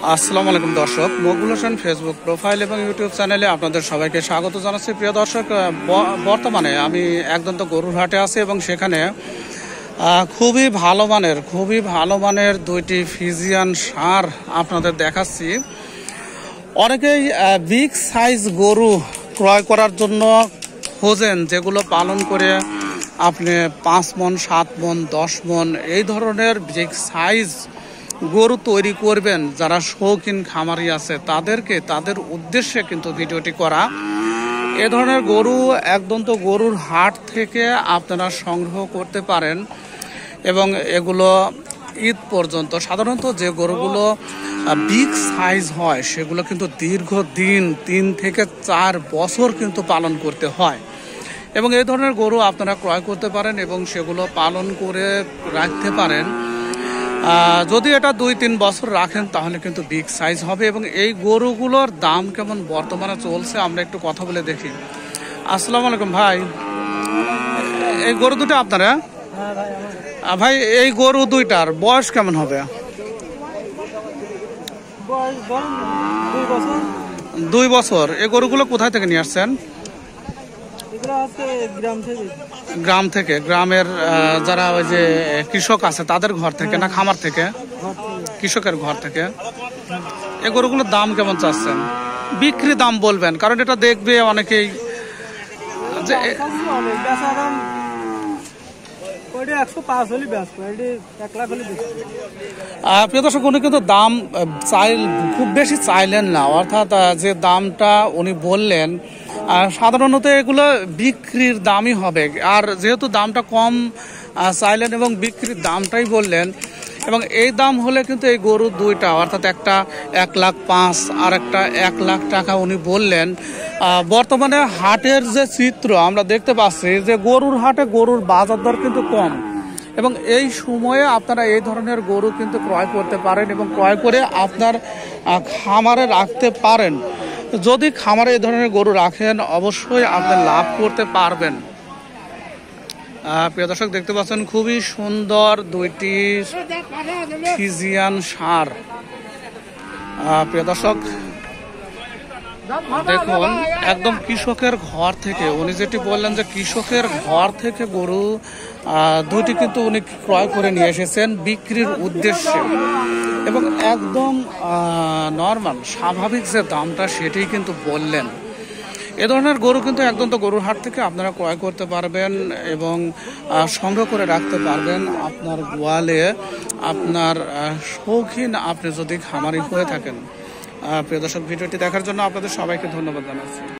আসসালামু আলাইকুম দর্শক, মকবুল হোসেন ফেসবুক প্রোফাইল এবং ইউটিউব চ্যানেলে আপনাদের সবাইকে স্বাগত জানাচ্ছি। প্রিয় দর্শক, বর্তমানে আমি একদন্ত গরুর হাটে আছি এবং সেখানে খুবই ভালো মানের দুইটি ফিজিয়ান ষাঁড় আপনাদের দেখাচ্ছি। অনেকেই বিগ সাইজ গরু ক্রয় করার জন্য খোঁজেন, যেগুলো পালন করে আপনি 5 মণ 7 মণ 10 মণ এই ধরনের বিগ সাইজ গরু তৈরি করবেন। যারা শৌখিন খামারি আছে তাদের উদ্দেশ্যে কিন্তু ভিডিওটি করা। এ ধরনের গরু একদন্ত গরুর হাট থেকে আপনারা সংগ্রহ করতে পারেন এবং এগুলো ঈদ পর্যন্ত সাধারণত যে গরুগুলো বিগ সাইজ হয় সেগুলো কিন্তু দীর্ঘদিন 3 থেকে 4 বছর কিন্তু পালন করতে হয় এবং এই ধরনের গরু আপনারা ক্রয় করতে পারেন এবং সেগুলো পালন করে রাখতে পারেন। যদি এটা 2-3 বছর রাখেন তাহলে কিন্তু বিগ সাইজ হবে। এবং এই গরুগুলোর দাম কেমন বর্তমানে চলছে আমরা একটু কথা বলে দেখি। আসসালামু আলাইকুম ভাই, এই গরু দুটো আপনারা? ভাই, এই গরু দুইটার বয়স কেমন হবে? 2 বছর। এই গরুগুলো কোথায় থেকে নিয়ে আসছেন? গ্রাম থেকে। গ্রামের যারা ওই যে কৃষক আছে তাদের ঘর থেকে না খামার থেকে? কৃষকের ঘর থেকে। এই গরুগুলোর দাম কেমন চাচ্ছেন? বিক্রি দাম বলবেন, কারণ এটা দেখবে অনেকেই যে প্রিয় দর্শক, উনি কিন্তু দাম খুব বেশি চাইলেন না, অর্থাৎ যে দামটা উনি বললেন সাধারণত এগুলো বিক্রির দামই হবে। আর যেহেতু দামটা কম চাইলেন এবং বিক্রির দামটাই বললেন, এবং এই দাম হলে কিন্তু এই গরু দুইটা, অর্থাৎ একটা 1,05,000 আর একটা 1 লাখ টাকা উনি বললেন। বর্তমানে হাটের যে চিত্র আমরা দেখতে পাচ্ছি যে গরুর হাটে গরুর বাজার দর কিন্তু কম, এবং এই সময়ে আপনারা এই ধরনের গরু কিন্তু ক্রয় করতে পারেন এবং ক্রয় করে আপনার খামারে রাখতে পারেন। যদি খামারে এই ধরনের গরু রাখেন অবশ্যই আপনি লাভ করতে পারবেন। প্রিয় দর্শক, দেখতে পাচ্ছেন খুবই সুন্দর দুইটি ফিজিয়ান ষাঁড়। প্রিয় দর্শক দেখুন, একদম কৃষকের ঘর থেকে, উনি যেটি বললেন যে কৃষকের ঘর থেকে গরু দুইটি কিন্তু উনি ক্রয় করে নিয়ে এসেছেন বিক্রির উদ্দেশ্যে, এবং একদম নর্মাল স্বাভাবিক যে দামটা সেটাই কিন্তু বললেন। এ ধরনের গরু কিন্তু একদম তো গরুর হাট থেকে আপনারা ক্রয় করতে পারবেন এবং সংগ্রহ করে রাখতে পারবেন আপনার গোয়ালে, আপনার শৌখিন আপনি যদি খামারি হয়ে থাকেন। প্রিয় দর্শক, ভিডিওটি দেখার জন্য আপনাদের সবাইকে ধন্যবাদ জানাচ্ছি।